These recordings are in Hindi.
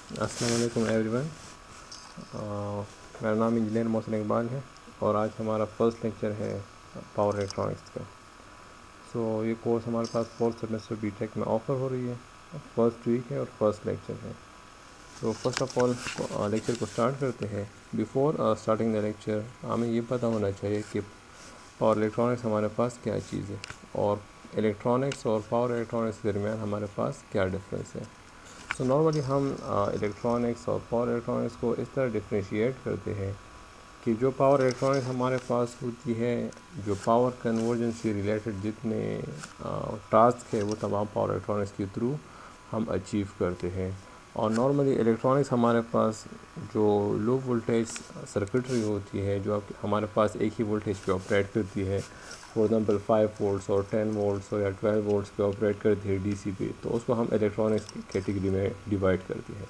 अस्सलाम वालेकुम एवरीवन। मेरा नाम इंजीनियर मोहसिन इकबाल है और आज हमारा फर्स्ट लेक्चर है पावर इलेक्ट्रॉनिक्स का। ये कोर्स हमारे पास फोर्थ सेमेस्टर बीटेक में ऑफ़र हो रही है। फर्स्ट वीक है और फर्स्ट लेक्चर है। तो फर्स्ट ऑफ ऑल लेक्चर को स्टार्ट करते हैं। बिफोर स्टार्टिंग द लेक्चर हमें ये पता होना चाहिए कि पावर इलेक्ट्रॉनिक्स हमारे पास क्या चीज़ है और इलेक्ट्रॉनिक्स और पावर इलेक्ट्रॉनिक्स के दरमियान हमारे पास क्या डिफरेंस है। नॉर्मली हम इलेक्ट्रॉनिक्स और पावर इलेक्ट्रॉनिक्स को इस तरह डिफ्रेंशिएट करते हैं कि जो पावर इलेक्ट्रॉनिक्स हमारे पास होती है, जो पावर कन्वर्जन से रिलेटेड जितने टास्क है वो तमाम पावर इलेक्ट्रॉनिक्स के थ्रू हम अचीव करते हैं। और नॉर्मली इलेक्ट्रॉनिक्स हमारे पास जो लो वोल्टेज सर्किटरी होती है, जो हमारे पास एक ही वोल्टेज पे ऑपरेट करती है, फॉर एग्ज़ाम्पल 5 वोल्ट्स और 10 वोल्ट्स या 12 वोल्ट्स पे ऑपरेट करती है डीसी पे, तो उसको हम इलेक्ट्रॉनिक्स कैटेगरी में डिवाइड करते हैं।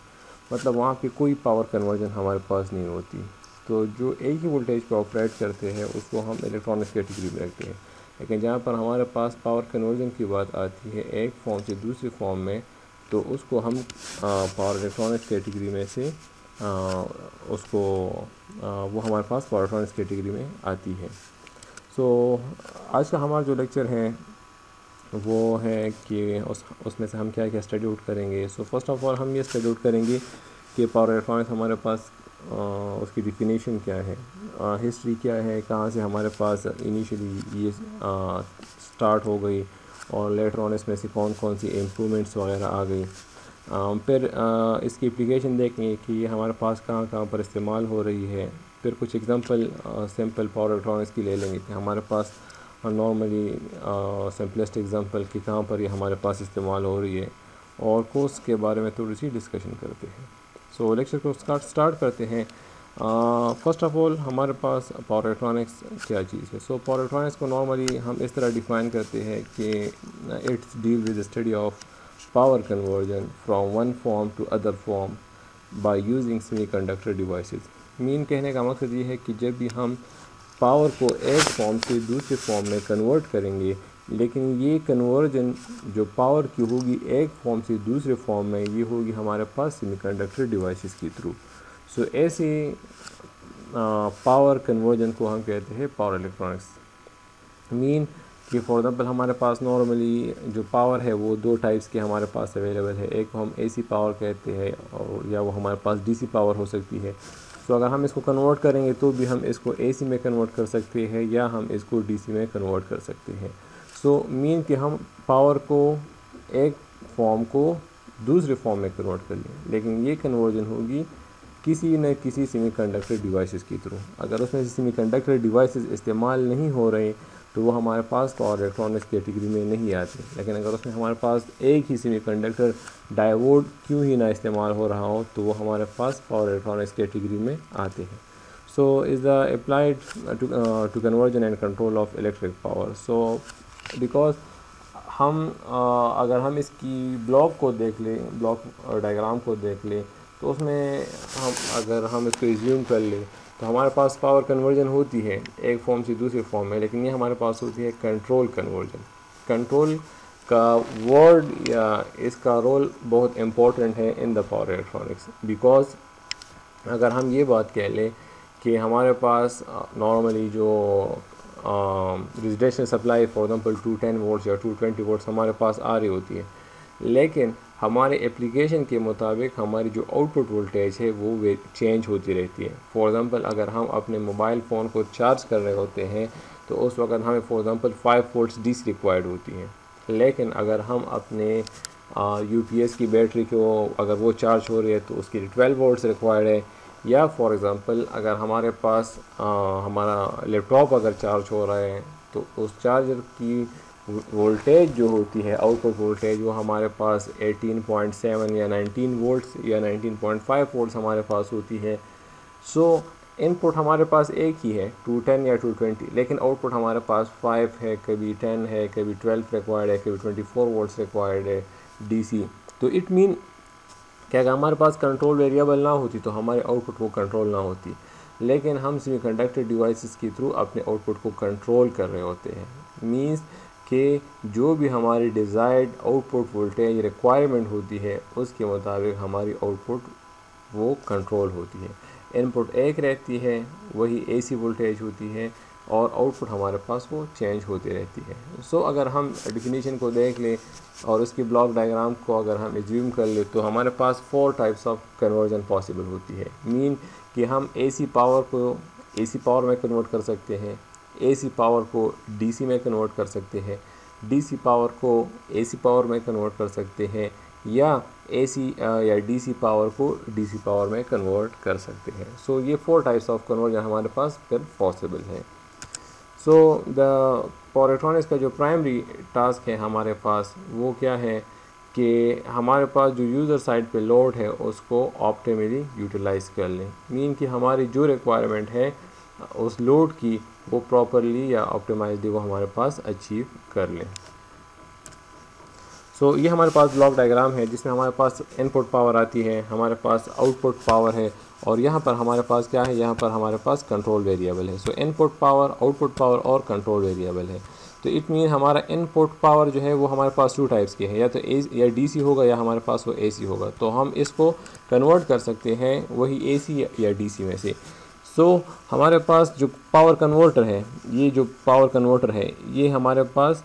मतलब वहाँ पे कोई पावर कन्वर्जन हमारे पास नहीं होती। तो जो एक ही वोल्टेज पे ऑपरेट करते हैं उसको हम इलेक्ट्रॉनिक्स कैटेगरी में रखते हैं। लेकिन जहाँ पर हमारे पास पावर कन्वर्जन की बात आती है एक फॉर्म से दूसरी फॉर्म में, तो उसको हम पावर इलेक्ट्रॉनिक्स कैटेगरी में से उसको वो हमारे पास पावर इलेक्ट्रॉनिक्स कैटेगरी में आती है। आज का हमारा जो लेक्चर है वो है कि उसमें से हम क्या क्या स्टडी आउट करेंगे। फर्स्ट ऑफ ऑल हम ये स्टडी आउट करेंगे कि पावर इलेक्ट्रॉनिक्स हमारे पास उसकी डिफिनीशन क्या है, हिस्ट्री क्या है, कहाँ से हमारे पास इनिशियली ये स्टार्ट हो गई और लेटर ऑन इसमें से कौन कौन सी इम्प्रूवमेंट्स वगैरह आ गई। फिर इसकी एप्लीकेशन देखेंगे कि ये हमारे पास कहाँ कहाँ पर इस्तेमाल हो रही है। फिर कुछ एग्जांपल सिंपल पावर इलेक्ट्रॉनिक्स की ले लेंगे कि हमारे पास नॉर्मली सिंपलेस्ट एग्जांपल कि कहाँ पर ये हमारे पास इस्तेमाल हो रही है, और कोर्स के बारे में थोड़ी सी डिस्कशन करते हैं। लेक्चर को स्टार्ट करते हैं। फर्स्ट ऑफ ऑल हमारे पास पावर इलेक्ट्रॉनिक्स क्या चीज़ है। पावर इलेक्ट्रॉनिक्स को नॉर्मली हम इस तरह डिफ़ाइन करते हैं कि it's deal with study of power conversion from one form to other form by using semiconductor devices. Mean कहने का मकसद ये है कि जब भी हम पावर को एक फॉर्म से दूसरे फॉर्म में कन्वर्ट करेंगे, लेकिन ये कन्वर्जन जो पावर की होगी एक फॉर्म से दूसरे फॉर्म में, ये होगी हमारे पास सेमीकंडक्टर डिवाइसेस के थ्रू। ऐसे पावर कन्वर्जन को हम कहते हैं पावर इलेक्ट्रॉनिक्स। मीन कि फॉर एग्जांपल हमारे पास नॉर्मली जो पावर है वो दो टाइप्स के हमारे पास अवेलेबल है। एक हम एसी पावर कहते हैं और या वो हमारे पास डीसी पावर हो सकती है। अगर हम इसको कन्वर्ट करेंगे तो भी हम इसको एसी में कन्वर्ट कर सकते हैं या हम इसको डीसी में कन्वर्ट कर सकते हैं। मीन कि हम पावर को एक फॉर्म को दूसरे फॉर्म में कन्वर्ट कर लें, लेकिन ये कन्वर्जन होगी किसी न किसी सेमीकंडक्टर डिवाइसेस के थ्रू। अगर उसमें से सेमीकंडक्टर डिवाइसेस इस्तेमाल नहीं हो रहे तो वो हमारे पास पावर इलेक्ट्रॉनिक्स कैटेगरी में नहीं आते। लेकिन अगर उसमें हमारे पास एक ही सेमीकंडक्टर डायोड क्यों ही ना इस्तेमाल हो रहा हो तो वो हमारे पास पावर इलेक्ट्रॉनिक्स कैटेगरी में आते हैं। Is the applied to conversion and control of electric power. Because हम अगर हम इसकी ब्लॉक को देख लें, ब्लॉक डायग्राम को देख लें, तो उसमें अगर हम इसको रिज्यूम कर लें तो हमारे पास पावर कन्वर्जन होती है एक फॉर्म से दूसरे फॉर्म में, लेकिन ये हमारे पास होती है कंट्रोल कन्वर्जन। कंट्रोल का वर्ड या इसका रोल बहुत इम्पोर्टेंट है in the power electronics. Because अगर हम ये बात कह लें कि हमारे पास नॉर्मली जो residential supply for example 210 volts या 220 वोल्ट्स हमारे पास आ रही होती है, लेकिन हमारे एप्लीकेशन के मुताबिक हमारी जो आउटपुट वोल्टेज है वो चेंज होती रहती है। फॉर एग्ज़ाम्पल अगर हम अपने मोबाइल फ़ोन को चार्ज कर रहे होते हैं तो उस वक्त हमें for example 5 volts DC required होती हैं, लेकिन अगर हम अपने यूपीएस की बैटरी को अगर वो चार्ज हो रही है तो उसके लिए 12 वोल्ट्स रिक्वायर्ड है। या फॉर एग्ज़ाम्पल अगर हमारे पास हमारा लैपटॉप अगर चार्ज हो रहा है तो उस चार्जर की वोल्टेज जो होती है, आउटपुट वोल्टेज, वो हमारे पास 18.7 या 19 वोल्ट्स या 19.5 वोल्ट्स हमारे पास होती है। इनपुट हमारे पास एक ही है 210 या 220, लेकिन आउटपुट हमारे पास 5 है, कभी 10 है, कभी 12 रिक्वायर्ड है, कभी 24 वोल्ट्स रिक्वायर्ड है डीसी। तो इट मीन कि अगर हमारे पास कंट्रोल वेरिएबल ना होती तो हमारे आउटपुट को कंट्रोल ना होती, लेकिन हम सेमीकंडक्टर डिवाइसेस के थ्रू अपने आउटपुट को कंट्रोल कर रहे होते हैं। मींस कि जो भी हमारी डिज़ायर्ड आउटपुट वोल्टेज रिक्वायरमेंट होती है उसके मुताबिक हमारी आउटपुट वो कंट्रोल होती है। इनपुट एक रहती है, वही AC वोल्टेज होती है, और आउटपुट हमारे पास वो चेंज होती रहती है। सो अगर हम डिफिनीशन को देख लें और उसकी ब्लॉक डायग्राम को अगर हम एज्यूम कर ले, तो हमारे पास 4 टाइप्स ऑफ कन्वर्जन पॉसिबल होती है। मीन कि हम AC पावर को AC पावर में कन्वर्ट कर सकते हैं, AC पावर को DC में कन्वर्ट कर सकते हैं, DC पावर को AC पावर में कन्वर्ट कर सकते हैं, या AC या DC पावर को DC पावर में कन्वर्ट कर सकते हैं। सो ये 4 टाइप्स ऑफ कन्वर्जन हमारे पास फिर पॉसिबल है। सो द पावर इलेक्ट्रॉनिक्स का जो प्राइमरी टास्क है हमारे पास वो क्या है कि हमारे पास जो यूज़र साइड पे लोड है उसको ऑप्टिमली यूटिलाइज़ कर लें। मीन कि हमारी जो रिक्वायरमेंट है उस लोड की वो प्रॉपरली या ऑप्टिमाइजली वो हमारे पास अचीव कर लें। सो ये हमारे पास ब्लॉक डायग्राम है जिसमें हमारे पास इनपुट पावर आती है, हमारे पास आउटपुट पावर है, और यहाँ पर हमारे पास क्या है, यहाँ पर हमारे पास कंट्रोल वेरिएबल है। सो इनपुट पावर, आउटपुट पावर और कंट्रोल वेरिएबल है। तो इट मीन हमारा इनपुट पावर जो है वो हमारे पास 2 टाइप्स की है, या तो या DC होगा या हमारे पास वो AC होगा। तो हम इसको कन्वर्ट कर सकते हैं वही AC या DC में से। सो हमारे पास जो पावर कन्वर्टर है, ये जो पावर कन्वर्टर है ये हमारे पास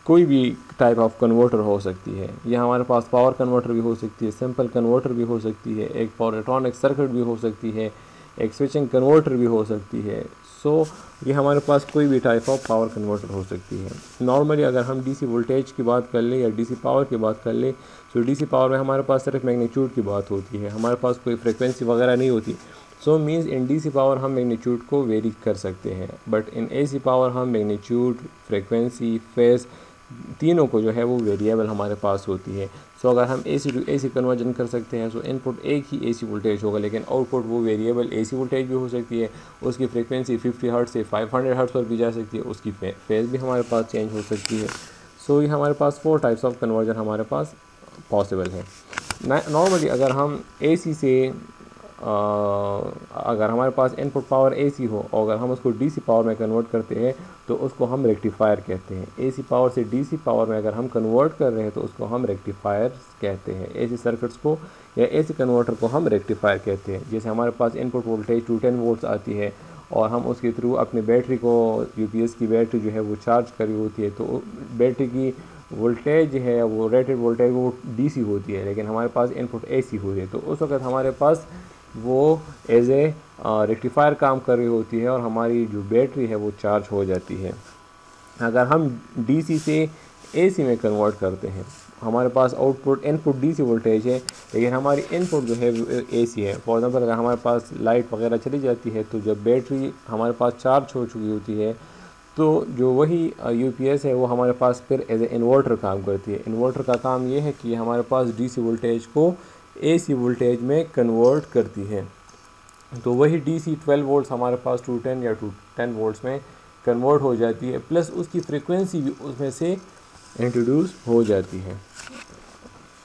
कोई भी टाइप ऑफ कन्वर्टर हो सकती है। ये हमारे पास पावर कन्वर्टर भी हो सकती है, सिंपल कन्वर्टर भी हो सकती है, एक पावर इलेक्ट्रॉनिक सर्किट भी हो सकती है, एक स्विचिंग कन्वर्टर भी हो सकती है। सो ये हमारे पास कोई भी टाइप ऑफ पावर कन्वर्टर हो सकती है। नॉर्मली अगर हम DC वोल्टेज की बात कर ले या DC पावर की बात कर ले, तो DC पावर में हमारे पास सिर्फ मैग्नीट्यूड की बात होती है, हमारे पास कोई फ्रिक्वेंसी वगैरह नहीं होती। So means in DC power हम मैग्नीट्यूड को वेरी कर सकते हैं, बट इन AC पावर हम मैग्नीट्यूड, फ्रिक्वेंसी, फेज तीनों को जो है वो वेरिएबल हमारे पास होती है। सो अगर हम AC टू AC कन्वर्जन कर सकते हैं, सो इनपुट एक ही AC वोल्टेज होगा, लेकिन आउटपुट वो वेरिएबल AC वोल्टेज भी हो सकती है, उसकी फ्रीक्वेंसी 50 हर्ट्ज से 500 हर्ट्ज पर भी जा सकती है, उसकी फेज भी हमारे पास चेंज हो सकती है। सो ये हमारे पास 4 टाइप्स ऑफ कन्वर्जन हमारे पास पॉसिबल है। नॉर्मली अगर हम AC से अगर हमारे पास इनपुट पावर AC हो और अगर हम उसको DC पावर में कन्वर्ट करते हैं तो उसको हम रेक्टिफायर कहते हैं। AC पावर से DC पावर में अगर हम कन्वर्ट कर रहे हैं तो उसको हम रेक्टिफायर कहते हैं। AC सर्किट्स को या AC कन्वर्टर को हम रेक्टिफायर कहते हैं। जैसे हमारे पास इनपुट वोल्टेज 210 वोल्ट्स आती है और हम उसके थ्रू अपनी बैटरी को, UPS की बैटरी जो है वो चार्ज करी होती है, तो बैटरी की वोल्टेज है वो रेटेड वोल्टेज वो DC होती है, लेकिन हमारे पास इनपुट AC होती है, तो उस वक्त हमारे पास वो एज ए रेक्टिफायर काम कर रही होती है और हमारी जो बैटरी है वो चार्ज हो जाती है। अगर हम DC से AC में कन्वर्ट करते हैं, हमारे पास इनपुट DC वोल्टेज है, लेकिन हमारी इनपुट जो है AC है। फॉर एग्जांपल अगर हमारे पास लाइट वगैरह चली जाती है तो जब बैटरी हमारे पास चार्ज हो चुकी होती है तो जो वही UPS है वो हमारे पास फिर एज ए इन्वर्टर काम करती है। इन्वर्टर का काम ये है कि हमारे पास DC वोल्टेज को AC वोल्टेज में कन्वर्ट करती है। तो वही DC 12 वोल्ट्स हमारे पास 210 या 210 वोल्ट्स में कन्वर्ट हो जाती है, प्लस उसकी फ्रीक्वेंसी भी उसमें से इंट्रोड्यूस हो जाती है।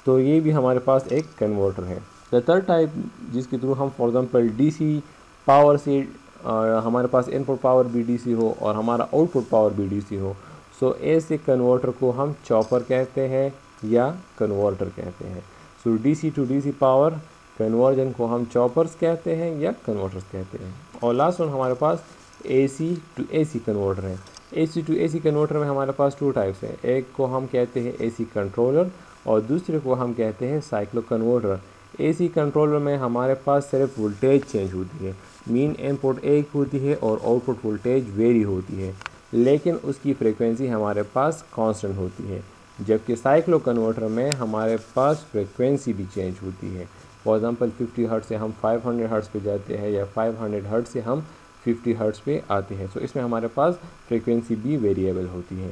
तो ये भी हमारे पास एक कन्वर्टर है। द थर्ड टाइप जिसके थ्रू हम फॉर एग्जांपल DC पावर से हमारे पास इनपुट पावर भी DC हो और हमारा आउटपुट पावर भी DC हो, सो ऐसे कन्वर्टर को हम चॉपर कहते हैं या कन्वर्टर कहते हैं। So DC to DC power conversion को हम चॉपर्स कहते हैं या कन्वर्टर्स कहते हैं। और लास्ट वन हमारे पास AC टू AC कन्वर्टर है। AC टू AC कन्वर्टर में हमारे पास 2 टाइप्स हैं, एक को हम कहते हैं AC कंट्रोलर और दूसरे को हम कहते हैं साइक्लो कन्वर्टर। AC कंट्रोलर में हमारे पास सिर्फ वोल्टेज चेंज होती है, मीन इनपुट एक होती है और आउटपुट वोल्टेज वेरी होती है, लेकिन उसकी फ्रीक्वेंसी हमारे पास कांस्टेंट होती है। जबकि साइक्लो कन्वर्टर में हमारे पास फ्रीक्वेंसी भी चेंज होती है। फॉर एग्जांपल 50 हर्ट्ज से हम 500 हर्ट्ज पे जाते हैं या 500 हर्ट्ज से हम 50 हर्ट्ज पे आते हैं। सो इसमें हमारे पास फ्रीक्वेंसी भी वेरिएबल होती है।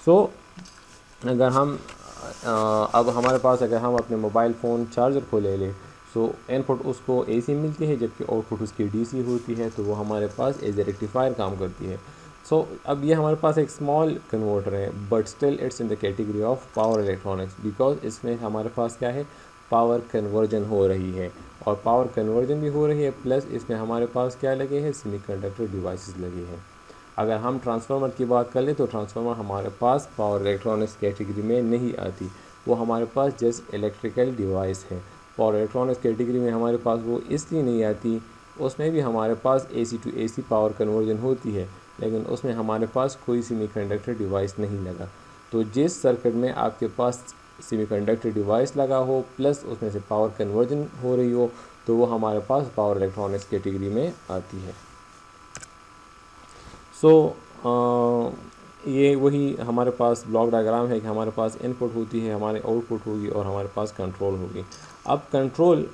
सो अगर हम अब हमारे पास अगर हम अपने मोबाइल फ़ोन चार्जर को ले लें, सो इनपुट उसको AC मिलती है जबकि आउटपुट उसकी DC होती है, तो वो हमारे पास एज ए रेक्टिफायर काम करती है। सो अब ये हमारे पास एक स्मॉल कन्वर्टर है, but still it's in the category of power electronics, because इसमें हमारे पास क्या है, पावर कन्वर्जन हो रही है और पावर कन्वर्जन भी हो रही है, प्लस इसमें हमारे पास क्या लगे हैं, सेमीकंडक्टर डिवाइसेस लगे हैं। अगर हम ट्रांसफार्मर की बात कर लें तो ट्रांसफार्मर हमारे पास पावर इलेक्ट्रॉनिक्स कैटेगरी में नहीं आती, वो हमारे पास जस्ट इलेक्ट्रिकल डिवाइस है। पावर इलेक्ट्रॉनिक्स कैटेगरी में हमारे पास वो इसलिए नहीं आती, उसमें भी हमारे पास AC to AC power conversion होती है, लेकिन उसमें हमारे पास कोई सेमीकंडक्टर डिवाइस नहीं लगा। तो जिस सर्किट में आपके पास सेमीकंडक्टर डिवाइस लगा हो प्लस उसमें से पावर कन्वर्जन हो रही हो, तो वो हमारे पास पावर इलेक्ट्रॉनिक्स कैटेगरी में आती है। ये वही हमारे पास ब्लॉक डायग्राम है कि हमारे पास इनपुट होती है, हमारे आउटपुट होगी और हमारे पास कंट्रोल होगी। अब कंट्रोल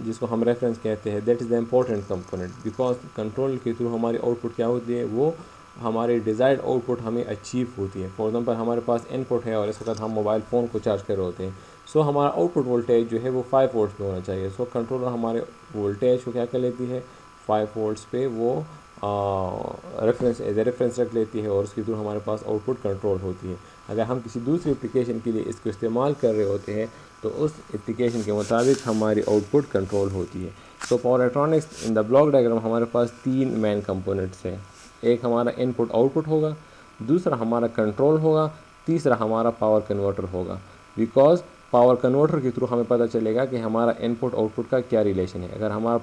जिसको हम रेफरेंस कहते हैं, that is the important component, because control के थ्रू हमारी आउटपुट क्या होती है, वो हमारी डिज़ायर्ड आउटपुट हमें अचीव होती है। फॉर एग्जांपल हमारे पास इनपुट है और इस वक्त हम मोबाइल फ़ोन को चार्ज कर रहे होते हैं, सो हमारा आउटपुट वोल्टेज जो है वो 5 वोल्ट्स पे होना चाहिए। सो कंट्रोलर हमारे वोल्टेज को क्या कर लेती है, 5 वोल्ट्स पे वो रेफरेंस एज ए रेफरेंस रख लेती है और उसके थ्रू हमारे पास आउटपुट कंट्रोल होती है। अगर हम किसी दूसरी एप्लीकेशन के लिए इसको इस्तेमाल कर रहे होते हैं तो उस एप्लीकेशन के मुताबिक हमारी आउटपुट कंट्रोल होती है। तो power electronics in the block diagram हमारे पास 3 मेन कंपोनेंट्स हैं। एक हमारा इनपुट आउटपुट होगा, दूसरा हमारा कंट्रोल होगा, तीसरा हमारा पावर कन्वर्टर होगा। बिकॉज पावर कन्वर्टर के थ्रू हमें पता चलेगा कि हमारा इनपुट आउटपुट का क्या रिलेशन है। अगर हमारा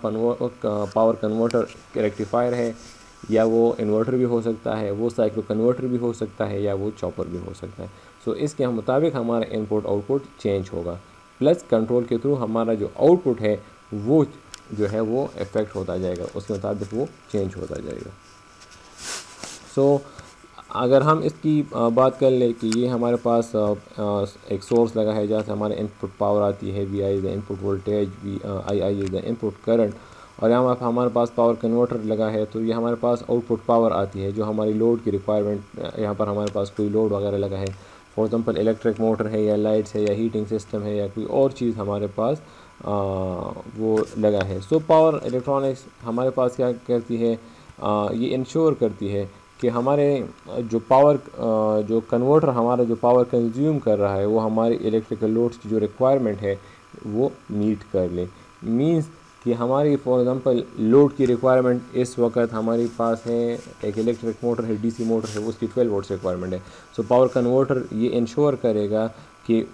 पावर कन्वर्टर रेक्टिफायर है, या वो इन्वर्टर भी हो सकता है, वो साइक्लो कन्वर्टर भी हो सकता है, या वो चॉपर भी हो सकता है। सो इसके मुताबिक हमारा इनपुट आउटपुट चेंज होगा। प्लस कंट्रोल के थ्रू हमारा जो आउटपुट है वो जो है वो इफेक्ट होता जाएगा, उसके मुताबिक वो चेंज होता जाएगा। सो अगर हम इसकी बात कर ले कि ये हमारे पास एक सोर्स लगा है जहाँ से हमारे इनपुट पावर आती है, VI is the input voltage, II is the input current, और यहाँ पर हमारे पास पावर कन्वर्टर लगा है, तो ये हमारे पास आउटपुट पावर आती है जो हमारी लोड की रिक्वायरमेंट, यहाँ पर हमारे पास कोई लोड वगैरह लगा है, फॉर एग्जांपल इलेक्ट्रिक मोटर है या लाइट्स है या हीटिंग सिस्टम है या कोई और चीज़ हमारे पास वो लगा है। सो पावर इलेक्ट्रॉनिक्स हमारे पास क्या करती है, ये इंश्योर करती है कि हमारे जो कन्वर्टर हमारा जो पावर कंज्यूम कर रहा है वो हमारे इलेक्ट्रिकल लोड्स की जो रिक्वायरमेंट है वो मीट कर ले। मींस कि हमारी फॉर एग्जांपल लोड की रिक्वायरमेंट इस वक्त हमारे पास है, एक इलेक्ट्रिक मोटर है, DC मोटर है, उसकी 12 वोल्ट्स रिक्वायरमेंट है। सो पावर कन्वर्टर ये इंश्योर करेगा कि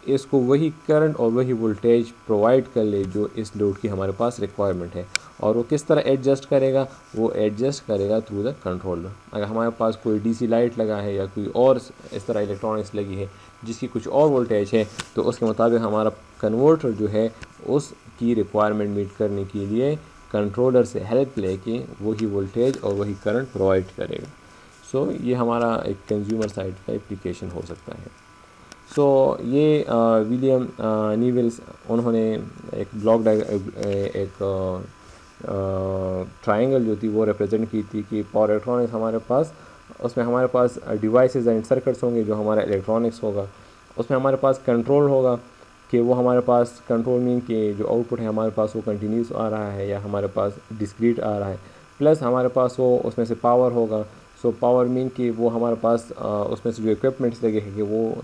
इसको वही करंट और वही वोल्टेज प्रोवाइड कर ले जो इस लोड की हमारे पास रिक्वायरमेंट है। और वो किस तरह एडजस्ट करेगा, वो एडजस्ट करेगा थ्रू द कंट्रोलर। अगर हमारे पास कोई DC लाइट लगा है या कोई और इस तरह इलेक्ट्रॉनिक्स लगी है जिसकी कुछ और वोल्टेज है, तो उसके मुताबिक हमारा कन्वर्टर जो है उसकी रिक्वायरमेंट मीट करने के लिए कंट्रोलर से हेल्प लेके वही वोल्टेज और वही करंट प्रोवाइड करेगा। सो ये हमारा एक कंज्यूमर साइड का एप्लीकेशन हो सकता है। सो ये विलियम नीवेल्स उन्होंने एक ब्लॉक एक ट्रायंगल जो थी वो रिप्रेजेंट की थी कि पावर इलेक्ट्रॉनिक्स हमारे पास, उसमें हमारे पास डिवाइसेस एंड सर्किट्स होंगे जो हमारा इलेक्ट्रॉनिक्स होगा, उसमें हमारे पास कंट्रोल होगा कि वो हमारे पास कंट्रोल मीन कि जो आउटपुट है हमारे पास वो कंटिन्यूस आ रहा है या हमारे पास डिस्क्रीट आ रहा है, प्लस हमारे पास वो उसमें से पावर होगा। सो पावर मीन कि वो हमारे पास उसमें से जो इक्विपमेंट्स लगे हैं कि वो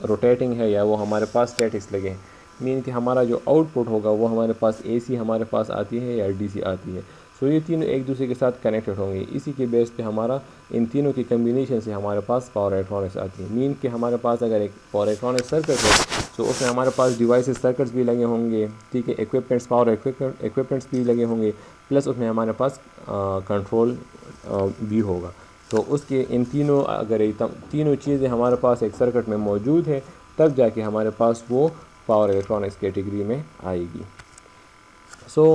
रोटेटिंग है या वो हमारे पास स्टैटिक्स लगे हैं। मीन कि हमारा जो आउटपुट होगा वो हमारे पास AC हमारे पास आती है या DC आती है। सो ये तीनों एक दूसरे के साथ कनेक्टेड होंगे, इसी के बेस पे हमारा इन तीनों की कम्बिनेशन से हमारे पास पावर इलेक्ट्रॉनिक्स आती है। मीन कि हमारे पास अगर एक पावर इलेक्ट्रॉनिक सर्किट है तो उसमें हमारे पास डिवाइसेस सर्किट्स भी लगे होंगे, ठीक है, इक्विपमेंट्स पावर इक्विपमेंट्स भी लगे होंगे, प्लस उसमें हमारे पास कंट्रोल भी होगा। तो उसके इन तीनों अगर तीनों चीज़ें हमारे पास एक सर्किट में मौजूद है तब जाके हमारे पास वो पावर इलेक्ट्रॉनिक्स कैटेगरी में आएगी। सो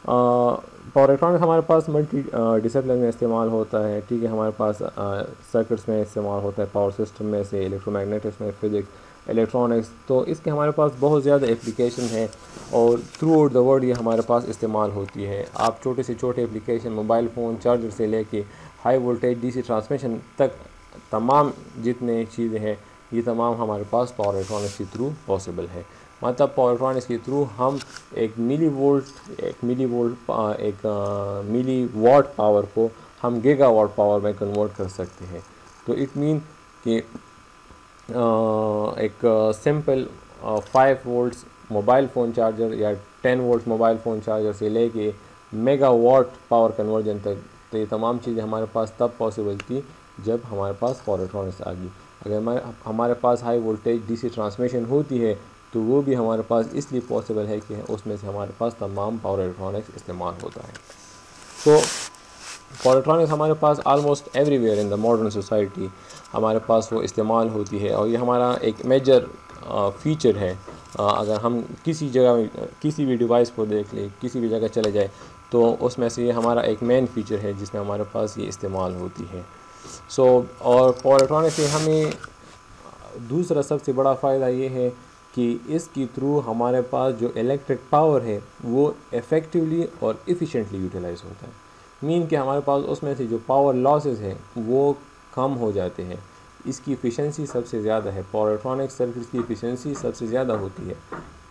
पावर इलेक्ट्रॉनिक्स हमारे पास मल्टी डिसिप्लिन में इस्तेमाल होता है, ठीक है, हमारे पास सर्किट्स में इस्तेमाल होता है, पावर सिस्टम में से इलेक्ट्रोमैग्नेटिक्स में, फिजिक्स, इलेक्ट्रॉनिक्स, तो इसके हमारे पास बहुत ज़्यादा एप्लीकेशन है और थ्रू आउट द वर्ल्ड ये हमारे पास इस्तेमाल होती है। आप छोटे से छोटे एप्लीकेशन मोबाइल फ़ोन चार्जर से लेके हाई वोल्टेज DC ट्रांसमिशन तक तमाम जितने चीज़ें हैं ये तमाम हमारे पास पावर इलेक्ट्रॉनिक्स के थ्रू पॉसिबल है। मतलब पावर इलेक्ट्रॉनिक्स के थ्रू हम एक मिली वाट पावर को हम गीगावाट पावर में कन्वर्ट कर सकते हैं। तो इट मीन कि एक simple 5 volts mobile phone charger या 10 वोल्ट्स मोबाइल फ़ोन चार्जर से लेके मेगावाट पावर कन्वर्जन तक, तो ये तमाम चीज़ें हमारे पास तब पॉसिबल थी जब हमारे पास पावर इलेक्ट्रॉनिक्स आ गई। अगर हमारे पास हाई वोल्टेज DC ट्रांसमिशन होती है तो वो भी हमारे पास इसलिए पॉसिबल है कि उसमें से हमारे पास तमाम पावर इलेक्ट्रॉनिक्स इस्तेमाल होता है। तो पावर इलेक्ट्रॉनिक्स हमारे पास almost everywhere in the modern society हमारे पास वो इस्तेमाल होती है, और ये हमारा एक मेजर फ़ीचर है। अगर हम किसी जगह किसी भी डिवाइस को देख लें, किसी भी जगह चले जाए, तो उसमें से ये हमारा एक मेन फ़ीचर है जिसमें हमारे पास ये इस्तेमाल होती है। और पावर इलेक्ट्रॉनिक्स से हमें दूसरा सबसे बड़ा फ़ायदा ये है कि इसके थ्रू हमारे पास जो इलेक्ट्रिक पावर है वो इफ़ेक्टिवली और एफिशिएंटली यूटिलाइज़ होता है। मीन कि हमारे पास उसमें से जो पावर लॉसेस हैं वो कम हो जाते हैं, इसकी एफिशिएंसी सबसे ज़्यादा है, पावर इलेक्ट्रॉनिक सर्किट्स की एफिशिएंसी सबसे ज़्यादा होती है।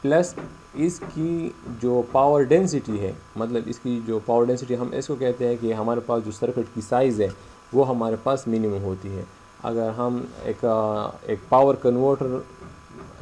प्लस इसकी जो पावर डेंसिटी है, मतलब इसकी जो पावर डेंसिटी हम इसको कहते हैं कि हमारे पास जो सर्किट की साइज़ है वो हमारे पास मिनिमम होती है। अगर हम एक पावर कन्वर्टर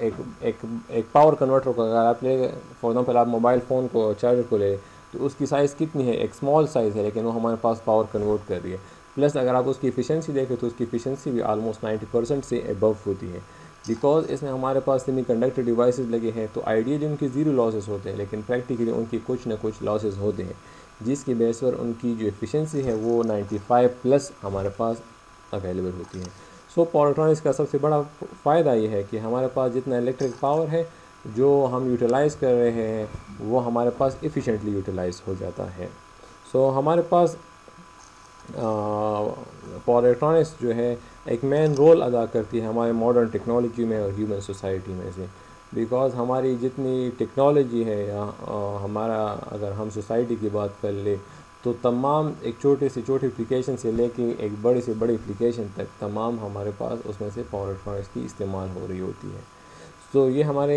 एक पावर कन्वर्टर को अगर आप ले, फॉर एग्जांपल आप मोबाइल फ़ोन को चार्जर को ले, तो उसकी साइज़ कितनी है, एक स्मॉल साइज़ है, लेकिन वो हमारे पास पावर कन्वर्ट कर रही है। प्लस अगर आप उसकी एफिशिएंसी देखें तो उसकी एफिशिएंसी भी आलमोस्ट 90% से अबव होती है, बिकॉज इसमें हमारे पास सेमीकंडक्टर डिवाइसेस लगे हैं। तो आइडियली उनकी ज़ीरो लॉसेस होते हैं, लेकिन प्रैक्टिकली उनकी कुछ ना कुछ लॉसेस होते हैं, जिसकी बेस पर उनकी जो एफिशिएंसी है वो 95+ हमारे पास अवेलेबल होती है। सो पावर इलेक्ट्रॉनिक्स का सबसे बड़ा फ़ायदा ये है कि हमारे पास जितना इलेक्ट्रिक पावर है जो हम यूटिलाइज़ कर रहे हैं वो हमारे पास एफिशिएंटली यूटिलाइज़ हो जाता है। हमारे पास पावर इलेक्ट्रॉनिक्स जो है एक मेन रोल अदा करती है हमारे मॉडर्न टेक्नोलॉजी में और ह्यूमन सोसाइटी में से, बिकॉज़ हमारी जितनी टेक्नोलॉजी है या हमारा अगर हम सोसाइटी की बात कर ले, तो तमाम एक छोटे से छोटे एप्लीकेशन से लेके एक बड़े से बड़ी एप्लीकेशन तक तमाम हमारे पास उसमें से पावर इलेक्ट्रॉनिक्स की इस्तेमाल हो रही होती है। ये हमारा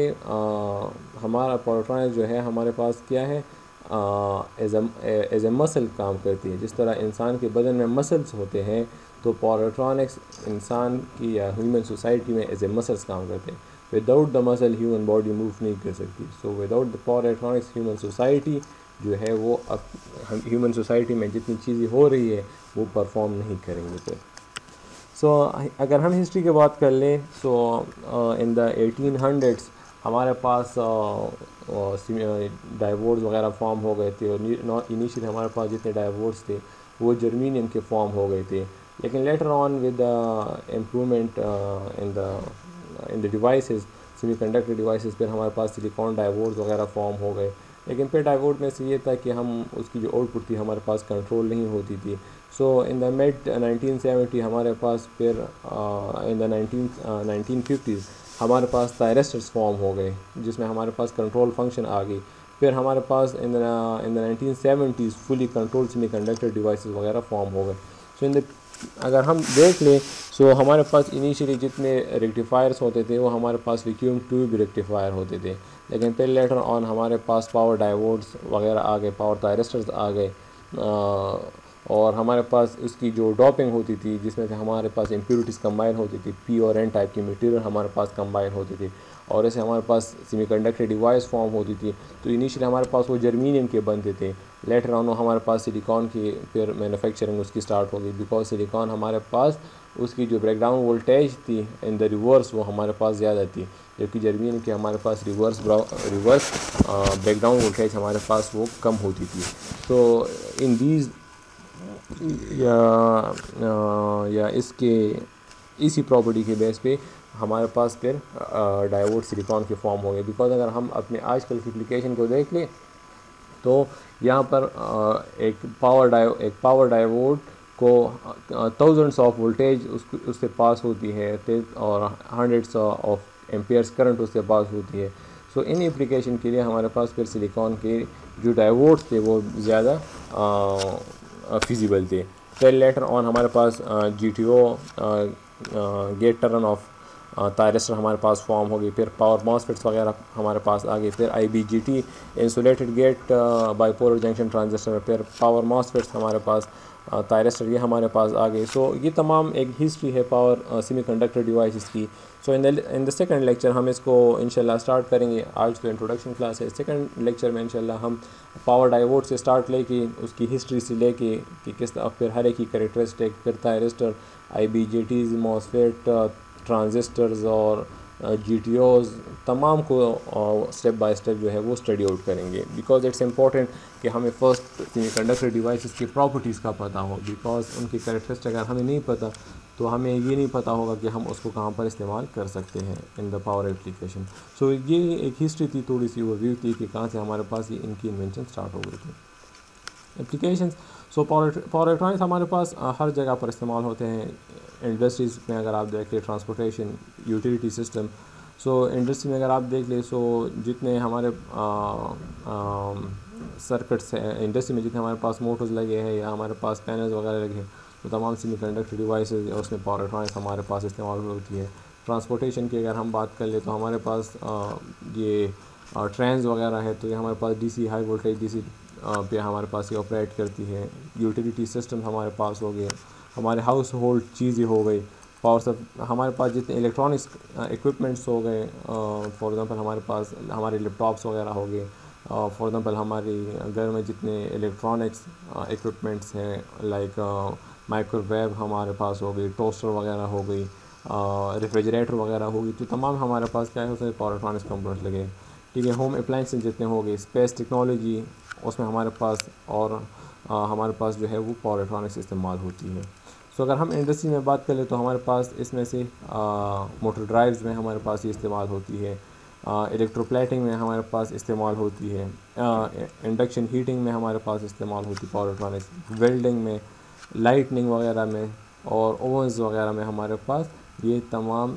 पावर इलेक्ट्रॉनिक्स जो है हमारे पास क्या है, एज ए मसल काम करती है। जिस तरह इंसान के बदन में मसल्स होते हैं, तो पावर इलेक्ट्रॉनिक्स इंसान की या ह्यूमन सोसाइटी में एज ए मसल्स काम करते हैं। Without the muscle human body move नहीं कर सकती। Without the power electronics human society जो है वो अब ह्यूमन सोसाइटी में जितनी चीज़ें हो रही है वो परफॉर्म नहीं करेंगे फिर। अगर हम हिस्ट्री की बात कर लें, इन द 1800s हमारे पास डाइवोर्स वगैरह फॉर्म हो गए थे, और इनिशियली हमारे पास जितने डाइवोर्स थे वो जर्मेनियम के फॉर्म हो गए थे। लेकिन later on with the improvement in the devices, semiconductor devices, फिर हमारे पास सिलिकॉन डाइवोर्स वगैरह फॉर्म हो गए। लेकिन फिर डाइवोर्स में से ये था कि हम उसकी जो आउटपुट थी हमारे पास कंट्रोल नहीं होती थी। इन द मिड 1970 हमारे पास फिर इन द 1950s हमारे पास थायरिस्टर्स फॉर्म हो गए, जिसमें हमारे पास कंट्रोल फंक्शन आ गई। फिर हमारे पास in the 1970s fully control semiconductor devices वगैरह फॉर्म हो गए। अगर हम देख लें, हमारे पास इनिशियली जितने रेक्टिफायर्स होते थे वो हमारे पास वैक्यूम ट्यूब रेक्टिफायर होते थे, लेकिन फिर लेटर ऑन हमारे पास पावर डायोड्स वगैरह आ गए, पावर थायरिस्टर्स आ गए, और हमारे पास उसकी जो डॉपिंग होती थी जिसमें से हमारे पास इम्प्योरिटीज़ कंबाइन होती थी, पी और एन टाइप की मटेरियल हमारे पास कंबाइन होती थी, और ऐसे हमारे पास सेमीकंडक्टर डिवाइस फॉर्म होती थी। तो इनिशियली हमारे पास वो जर्मेनियम के बनते थे, लेटर ऑन हमारे पास सिलिकॉन की फिर मैन्युफैक्चरिंग उसकी स्टार्ट हो गई, बिकॉज सिलिकॉन हमारे पास उसकी जो ब्रेकडाउन वोल्टेज थी इन द रिवर्स वो हमारे पास ज़्यादा थी, जबकि जर्मेनियम की हमारे पास रिवर्स ब्रेकडाउन वोल्टेज हमारे पास वो कम होती थी। इन दीज या इसके इसी प्रॉपर्टी के बेस पे हमारे पास फिर डायोड सिलिकॉन के फॉर्म हो गए। बिकॉज अगर हम अपने आजकल की एप्लीकेशन को देख लें तो यहाँ पर एक पावर डायोड को थाउजेंड्स ऑफ वोल्टेज उससे पास होती है, और हंड्रेड्स ऑफ एम्पियर्स करंट उससे पास होती है। इन एप्लीकेशन के लिए हमारे पास फिर सिलिकॉन के जो डायोड्स थे वो ज़्यादा फिजिबल थे। फिर लेटर ऑन हमारे पास GTO gate turn off thyristor हमारे पास फॉर्म हो गई, फिर पावर मॉसफेट्स वगैरह हमारे पास आ गई, फिर IBGT insulated gate bipolar junction transistor, फिर पावर मॉसफेट्स हमारे पास थायरिस्टर ये हमारे पास आ गए। ये तमाम एक हिस्ट्री है पावर सेमीकंडक्टर डिवाइसेस की। इन द सेकंड लेक्चर हम इसको इंशाल्लाह स्टार्ट करेंगे। आज तो इंट्रोडक्शन क्लास है, सेकंड लेक्चर में इंशाल्लाह हम पावर डायोड से स्टार्ट लेके उसकी हिस्ट्री से लेके कि किस तरह फिर हर एक की कैरेक्टरिस्टिक, फिर थायरिस्टर, IBGTs, मॉसफेट, ट्रांजिस्टर्स और GTOs तमाम को स्टेप बाय स्टेप जो है वो स्टडी आउट करेंगे, बिकॉज इट्स इम्पॉर्टेंट कि हमें फ़र्स्ट सेमीकंडक्टर डिवाइसेस की प्रॉपर्टीज़ का पता हो, बिकॉज उनकी कैरेक्टरिस्टिक अगर हमें नहीं पता तो हमें ये नहीं पता होगा कि हम उसको कहाँ पर इस्तेमाल कर सकते हैं इन द पावर एप्लीकेशन। सो ये एक हिस्ट्री थी, थोड़ी सी ओवरव्यू थी कि कहाँ से हमारे पास ये इनकी इन्वेंशन स्टार्ट हो गई थी। एप्लीकेशंस, सो पावर इलेक्ट्रॉनिक्स हमारे पास हर जगह पर इस्तेमाल होते हैं। इंडस्ट्रीज़ में अगर आप देख लें, transportation, utility system. So industry में अगर आप देख लें, सो जितने हमारे सर्किट्स हैं इंडस्ट्री में, जितने हमारे पास मोटर्स लगे हैं या हमारे पास पैनल्स वगैरह लगे हैं, तो तमाम सेमीकंडक्टर डिवाइसेस उसमें पावर इलेक्ट्रॉनिक्स हमारे पास इस्तेमाल होती है। ट्रांसपोर्टेशन की अगर हम बात कर ले तो हमारे पास ये ट्रेन्स वगैरह है, तो ये हमारे पास डीसी हाई वोल्टेज डीसी पे हमारे पास ये ऑपरेट करती है। यूटिलिटी सिस्टम हमारे पास हो गए, हमारे हाउस होल्ड चीज़ें हो गई, पावर सब हमारे पास जितने इलेक्ट्रॉनिक्स इक्विपमेंट्स हो गए, फॉर एग्ज़ाम्पल हमारे पास हमारे लैपटॉप्स वगैरह हो गए, फॉर एग्ज़ाम्पल हमारी घर में जितने इलेक्ट्रॉनिक्स इक्विपमेंट्स हैं लाइक माइक्रोवेव हमारे पास हो गई, टोस्टर वगैरह हो गई, रेफ्रिजरेटर वगैरह होगी, तो तमाम हमारे पास क्या है उसमें पावर इलेक्ट्रॉनिक्स कंपोनेंट्स लगे। ठीक है, होम अप्लाइंसेस जितने हो गए, स्पेस टेक्नोलॉजी उसमें हमारे पास, और हमारे पास जो है वो पावर इलेक्ट्रॉनिक्स इस्तेमाल होती है। सो अगर हम इंडस्ट्री में बात करें तो हमारे पास इसमें से मोटर ड्राइव्स में हमारे पास ये इस्तेमाल होती है, इलेक्ट्रोप्लेटिंग में हमारे पास इस्तेमाल होती है, इंडक्शन हीटिंग में हमारे पास इस्तेमाल होती है पावर इलेक्ट्रॉनिक्स, वेल्डिंग में, लाइटनिंग वगैरह में, और ओवंस वगैरह में हमारे पास ये तमाम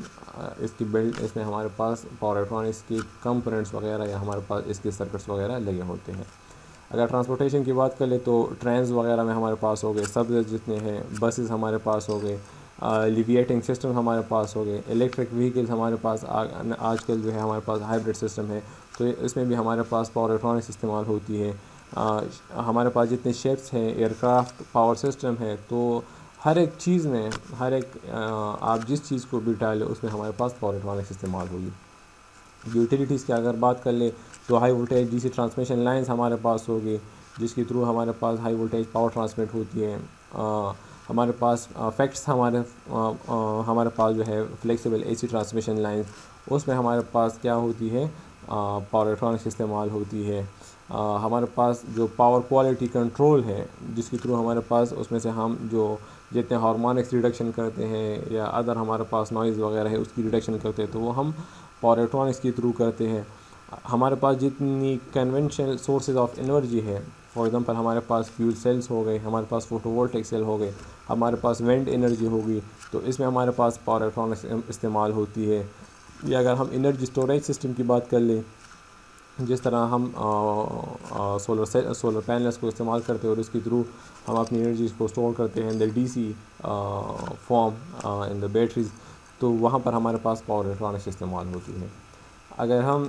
इसकी बिल्ड इसमें हमारे पास पावर इलेक्ट्रॉनिक्स की कंपोनेंट्स वगैरह या हमारे पास इसके सर्किट्स वगैरह लगे होते हैं। अगर ट्रांसपोर्टेशन की बात कर ले तो ट्रेन्स वगैरह में हमारे पास हो गए, सब जितने हैं, बसेस हमारे पास हो गए, लिविएटिंग सिस्टम हमारे पास हो गए, इलेक्ट्रिक व्हीकल्स हमारे पास आजकल जो है हमारे पास हाइब्रिड सिस्टम है, तो इसमें भी हमारे पास पावर इलेक्ट्रॉनिक्स इस्तेमाल होती है। हमारे पास जितने शिप्स हैं, एयरक्राफ्ट पावर सिस्टम है, तो हर एक चीज़ में, हर एक आप जिस चीज़ को भी डालें उसमें हमारे पास पावर इलेक्ट्रॉनिक्स इस्तेमाल होगी। यूटिलिटीज़ की अगर बात कर ले तो high voltage DC transmission lines हमारे पास होगी, जिसके थ्रू हमारे पास हाई वोल्टेज पावर ट्रांसमिट होती है। हमारे पास फैक्ट्स हमारे पास जो है फ्लेक्सिबल एसी ट्रांसमिशन लाइंस, उसमें हमारे पास क्या होती है, पावर इलेक्ट्रॉनिक्स इस्तेमाल होती है। हमारे पास जो पावर क्वालिटी कंट्रोल है, जिसके थ्रू हमारे पास उसमें से हम जो जितने हार्मोनिक्स रिडक्शन करते हैं या अदर हमारे पास नॉइज़ वगैरह है उसकी रिडक्शन करते हैं, तो वो हम पावर इलेक्ट्रॉनिक्स के थ्रू करते हैं। हमारे पास जितनी कन्वेंशनल सोर्सेज ऑफ एनर्जी है, फॉर एग्जांपल हमारे पास फ्यूल सेल्स हो गए, हमारे पास फोटोवोल्टिक सेल हो गए, हमारे पास विंड एनर्जी होगी, तो इसमें हमारे पास पावर इलेक्ट्रॉनिक्स इस्तेमाल होती है। या अगर हम एनर्जी स्टोरेज सिस्टम की बात कर लें, जिस तरह हम सोलर पैनल्स को इस्तेमाल करते हैं और इसके थ्रू हम अपनी एनर्जी को स्टोर करते हैं in the DC form in the batteries, तो वहाँ पर हमारे पास पावर इलेक्ट्रॉनिक्स इस्तेमाल होती है। अगर हम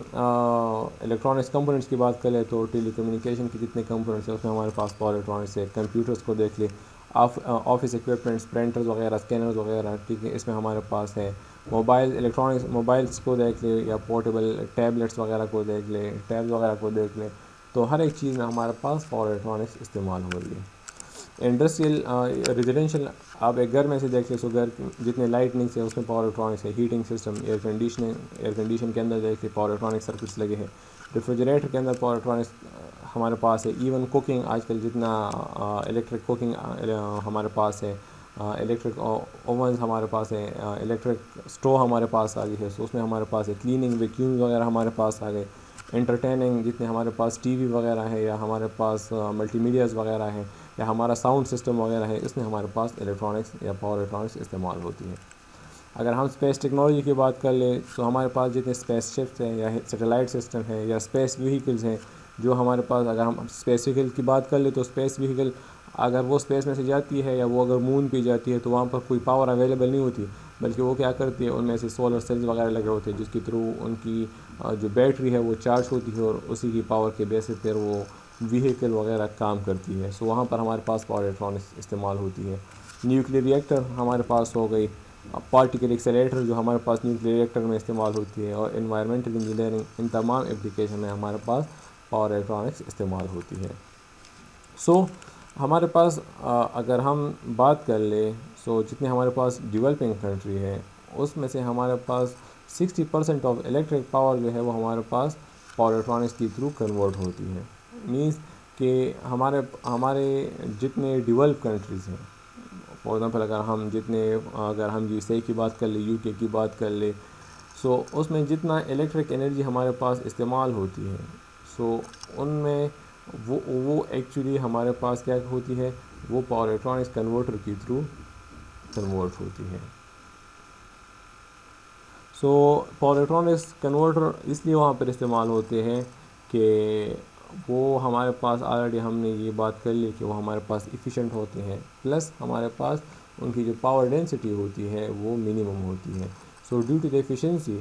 इलेक्ट्रॉनिक्स कंपोनेंट्स की बात करें तो टेलीकम्युनिकेशन के जितने कंपोनेंट्स हैं उसमें हमारे पास पावर इलेक्ट्रॉनिक्स है। कंप्यूटर्स को देख ले, ऑफिस इक्विपमेंट्स, प्रिंटर्स वगैरह, स्कैनर्स वगैरह, ठीक है, इसमें हमारे पास है। मोबाइल इलेक्ट्रॉनिक्स, मोबाइल्स को देख ले या पोर्टेबल टैबलेट्स वगैरह को देख ले, टैब्स वगैरह को देख ले, तो हर एक चीज़ में हमारे पास पावर इलेक्ट्रॉनिक्स इस्तेमाल हो रही है। इंडस्ट्रियल रेजिडेंशियल, आप एक घर में से देख ले, सो घर जितने लाइटनिंग है उसमें पावर इलेक्ट्रॉनिक्स है। हीटिंग सिस्टम, एयर कंडीशन के अंदर देख ले पावर इलेक्ट्रॉनिक सर्किट्स लगे हैं। रेफ्रिजरेटर के अंदर पावर इलेक्ट्रॉनिक्स हमारे पास है। इवन कुकिंग, आजकल जितना इलेक्ट्रिक कुकिंग हमारे पास है, इलेक्ट्रिक ओवंस हमारे पास है, इलेक्ट्रिक स्टोव हमारे पास आ गई है, सो उसमें हमारे पास है। क्लीनिंग वैक्यूम्स वगैरह हमारे पास आ गए। एंटरटेनिंग, जितने हमारे पास टीवी वगैरह है या हमारे पास मल्टीमीडियाज़ वगैरह है या हमारा साउंड सिस्टम वगैरह है, इसमें हमारे पास इलेक्ट्रॉनिक्स या पावर इलेक्ट्रॉनिक्स इस्तेमाल होती है। अगर हम स्पेस टेक्नोलॉजी की बात कर ले तो हमारे पास जितने स्पेस शिप्स हैं या सैटेलाइट सिस्टम है या स्पेस व्हीकल्स हैं, जो हमारे पास, अगर हम स्पेस व्हीकल की बात कर ले तो स्पेस व्हीकल अगर वो स्पेस में से जाती है या वो अगर मून पे जाती है तो वहाँ पर कोई पावर अवेलेबल नहीं होती, बल्कि वो क्या करती है, उनमें से सोलर सेल्स वगैरह लगे होते हैं, जिसके थ्रू उनकी जो बैटरी है वो चार्ज होती है और उसी की पावर के बेसिस पर वो व्हीकल वगैरह काम करती है। सो वहाँ पर हमारे पास पावर इलेक्ट्रॉनिक्स इस्तेमाल होती है। न्यूक्लियर रिएक्टर हमारे पास हो गई, पार्टिकल एक्सेलेरेटर जो हमारे पास न्यूक्लियर रिएक्टर में इस्तेमाल होती है, और एनवायरमेंटल इंजीनियरिंग, इन तमाम एप्लीकेशन में हमारे पास पावर इलेक्ट्रॉनिक्स इस्तेमाल होती है। सो हमारे पास अगर हम बात कर ले, सो जितने हमारे पास डेवलपिंग कंट्री है उसमें से हमारे पास 60% ऑफ इलेक्ट्रिक पावर जो है वो हमारे पास पावर इलेक्ट्रॉनिक्स के थ्रू कन्वर्ट होती है। मीन्स कि हमारे जितने डेवलप कंट्रीज़ हैं, फॉर एग्ज़ाम्पल अगर हम यूएसए की बात कर ले, यूके की बात कर ले, सो उसमें जितना इलेक्ट्रिक एनर्जी हमारे पास इस्तेमाल होती है, सो उनमें वो एक्चुअली हमारे पास क्या होती है, वो पावर इलेक्ट्रॉनिक्स कन्वर्टर के थ्रू कन्वर्ट होती है। सो पावर इलेक्ट्रॉनिक्स कन्वर्टर इसलिए वहाँ पर इस्तेमाल होते हैं कि वो हमारे पास ऑलरेडी हमने ये बात कर ली कि वो हमारे पास इफ़िशेंट होते हैं, प्लस हमारे पास उनकी जो पावर डेंसिटी होती है वो मिनिमम होती है। So due to the efficiency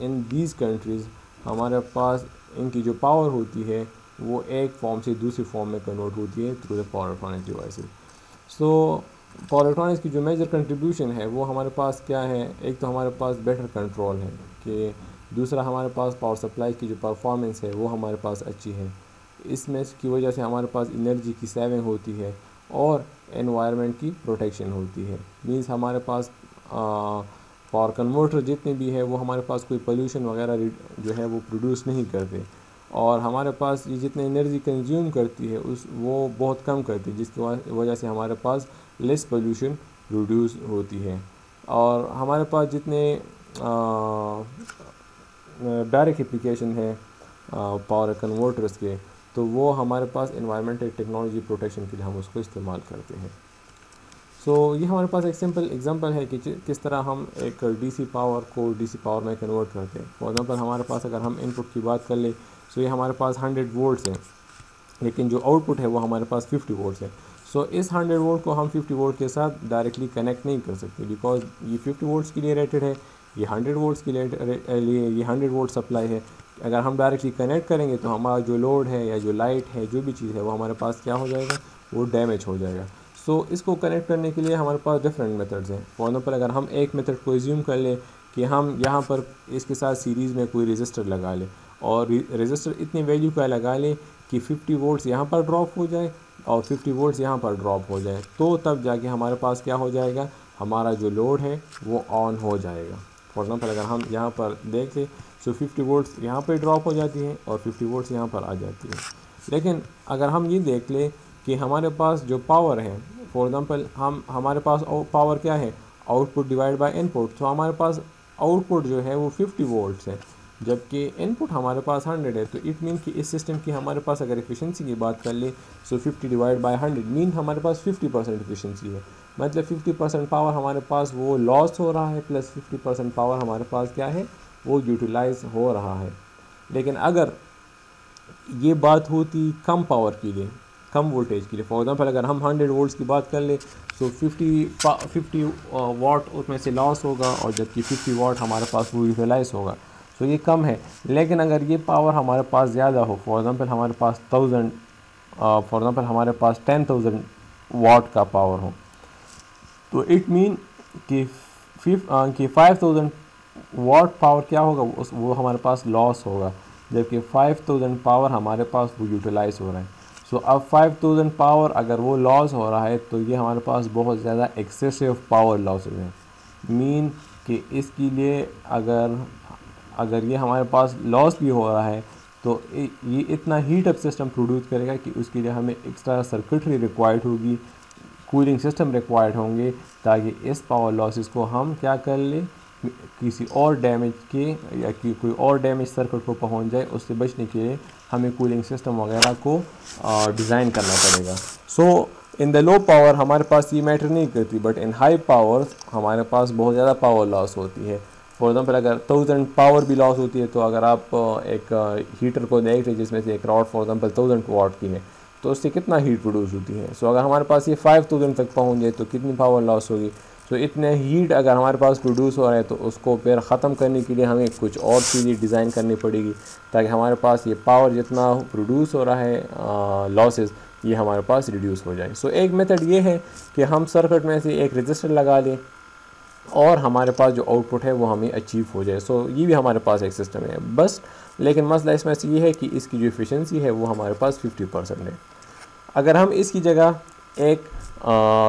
in these countries हमारे पास इनकी जो पावर होती है वो एक फॉर्म से दूसरी फॉर्म में कन्वर्ट होती है through the power electronic devices. So power electronics की जो मेजर कंट्रीब्यूशन है वो हमारे पास क्या है, एक तो हमारे पास बेटर कंट्रोल है, कि दूसरा हमारे पास पावर सप्लाई की जो परफॉर्मेंस है वो हमारे पास अच्छी है। इसमें की वजह से हमारे पास एनर्जी की सेविंग होती है और एनवायरनमेंट की प्रोटेक्शन होती है। मींस हमारे पास पावर कन्वर्टर जितने भी है वो हमारे पास कोई पोल्यूशन वगैरह जो है वो प्रोड्यूस नहीं करते, और हमारे पास ये जितने एनर्जी कंज्यूम करती है वो बहुत कम करती है, जिसकी वजह से हमारे पास लेस पोल्यूशन प्रोड्यूस होती है। और हमारे पास जितने डायरेक्ट एप्लीकेशन है पावर कन्वर्टर्स के, तो वो हमारे पास एनवायरमेंटल टेक्नोलॉजी प्रोटेक्शन के लिए हम उसको इस्तेमाल करते हैं। सो ये हमारे पास एक सिंपल एग्जांपल है कि किस तरह हम एक डीसी पावर को डीसी पावर में कन्वर्ट करते हैं। फॉर एग्जांपल हमारे पास अगर हम इनपुट की बात कर ले, सो ये हमारे पास 100 वोल्ट्स हैं, लेकिन जो आउटपुट है वो हमारे पास 50 वोल्ट्स है। सो इस 100 वोल्ट को हम 50 वोल्ट के साथ डायरेक्टली कनेक्ट नहीं कर सकते, बिकॉज ये 50 वोल्ट्स के लिए रेटेड है, ये 100 वोल्ट्स के लिए ये 100 वोल्ट सप्लाई है। अगर हम डायरेक्टली कनेक्ट करेंगे तो हमारा जो लोड है या जो लाइट है, जो भी चीज़ है, वो हमारे पास क्या हो जाएगा, वो डैमेज हो जाएगा। सो इसको कनेक्ट करने के लिए हमारे पास डिफरेंट मेथड्स हैं। फॉर एग्जाम्पल अगर हम एक मेथड को एज्यूम कर लें कि हम यहाँ पर इसके साथ सीरीज़ में कोई रजिस्टर लगा लें, और रजिस्टर इतनी वैल्यू का लगा लें कि 50 वोल्ट्स यहाँ पर ड्रॉप हो जाए और 50 वोल्ट्स यहाँ पर ड्रॉप हो जाए, तो तब जाके हमारे पास क्या हो जाएगा, हमारा जो लोड है वो ऑन हो जाएगा। फॉर एग्जाम्पल अगर हम यहाँ पर देख लें, सो 50 वोल्ट्स यहाँ पर ड्रॉप हो जाती है और 50 वोल्ट्स यहाँ पर आ जाती है। लेकिन अगर हम ये देख लें कि हमारे पास जो पावर है, फॉर एग्जांपल हमारे पास पावर क्या है, आउटपुट डिवाइड बाय इनपुट, तो हमारे पास आउटपुट जो है वो 50 वोल्ट्स है, जबकि इनपुट हमारे पास 100 है। तो इट मीन कि इस सिस्टम की हमारे पास अगर एफिशिएंसी की बात कर ले, सो 50 डिवाइड बाय 100 मीन हमारे पास 50% एफिशिएंसी है। मतलब 50% पावर हमारे पास वो लॉस हो रहा है, प्लस 50% पावर हमारे पास क्या है, वो यूटिलाइज हो रहा है। लेकिन अगर ये बात होती कम पावर के लिए, कम वोल्टेज के लिए, फॉर एग्जांपल अगर हम 100 वोल्ट्स की बात कर ले, सो 50 वाट उसमें से लॉस होगा, और जबकि 50 वाट हमारे पास वो यूटिलाइज होगा, तो ये कम है। लेकिन अगर ये पावर हमारे पास ज़्यादा हो, फॉर एग्जांपल हमारे पास 10,000 वाट का पावर हो, तो इट मीन कि 5000 वाट पावर क्या होगा, वो हमारे पास लॉस होगा, जबकि 5000 पावर हमारे पास वो यूटिलाइज हो रहा है। सो अब 5000 पावर अगर वो लॉस हो रहा है, तो ये हमारे पास बहुत ज़्यादा एक्सेसिव पावर लॉसेज हैं। मीन कि इसके लिए अगर ये हमारे पास लॉस भी हो रहा है, तो ये इतना हीट अप सिस्टम प्रोड्यूस करेगा कि उसके लिए हमें एक्स्ट्रा सर्किटरी रिक्वायर्ड होगी, कूलिंग सिस्टम रिक्वायर्ड होंगे, ताकि इस पावर लॉसेस को हम क्या कर लें, किसी और डैमेज के या कोई और डैमेज सर्किट को पहुंच जाए, उससे बचने के लिए हमें कूलिंग सिस्टम वगैरह को डिज़ाइन करना पड़ेगा। सो इन द लो पावर हमारे पास ये मैटर नहीं करती, बट इन हाई पावर हमारे पास बहुत ज़्यादा पावर लॉस होती है। फॉर एग्जांपल अगर 1000 पावर भी लॉस होती है, तो अगर आप एक हीटर को देख रहे जिसमें से एक रॉड फॉर एग्जांपल 1000 वाट की है, तो उससे कितना हीट प्रोड्यूस होती है। सो अगर हमारे पास ये 5000 तक पहुंच जाए तो कितनी पावर लॉस होगी। तो इतने हीट अगर हमारे पास प्रोड्यूस हो रहा है, तो उसको फिर ख़त्म करने के लिए हमें कुछ और चीज़ें डिज़ाइन करनी पड़ेगी, ताकि हमारे पास ये पावर जितना प्रोड्यूस हो रहा है लॉसेस, ये हमारे पास रिड्यूस हो जाए। सो एक मेथड ये है कि हम सर्किट में से एक रजिस्टर लगा लें और हमारे पास जो आउटपुट है वो हमें अचीव हो जाए। सो ये भी हमारे पास एक सिस्टम है बस, लेकिन मसला इसमें से ये है कि इसकी जो एफिशिएंसी है वो हमारे पास 50% है। अगर हम इसकी जगह एक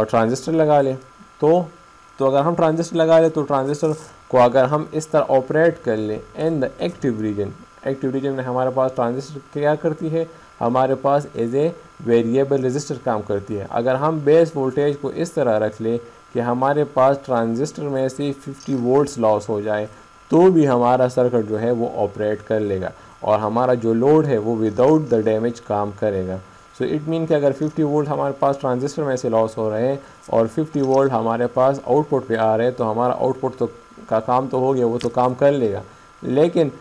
ट्रांजिस्टर लगा लें, तो तो अगर हम ट्रांजिस्टर लगा लें तो ट्रांजिस्टर को अगर हम इस तरह ऑपरेट कर लें इन द एक्टिव रीजन में हमारे पास ट्रांजिस्टर क्या करती है, हमारे पास एज ए वेरिएबल रेजिस्टर काम करती है। अगर हम बेस वोल्टेज को इस तरह रख लें कि हमारे पास ट्रांजिस्टर में से 50 वोल्ट्स लॉस हो जाए तो भी हमारा सर्किट जो है वो ऑपरेट कर लेगा और हमारा जो लोड है वो विदाउट द डैमेज काम करेगा। सो इट मीन कि अगर 50 वोल्ट हमारे पास ट्रांजिस्टर में से लॉस हो रहे हैं और 50 वोल्ट हमारे पास आउटपुट पे आ रहे हैं तो हमारा आउटपुट तो का काम तो हो गया, वो तो काम कर लेगा, लेकिन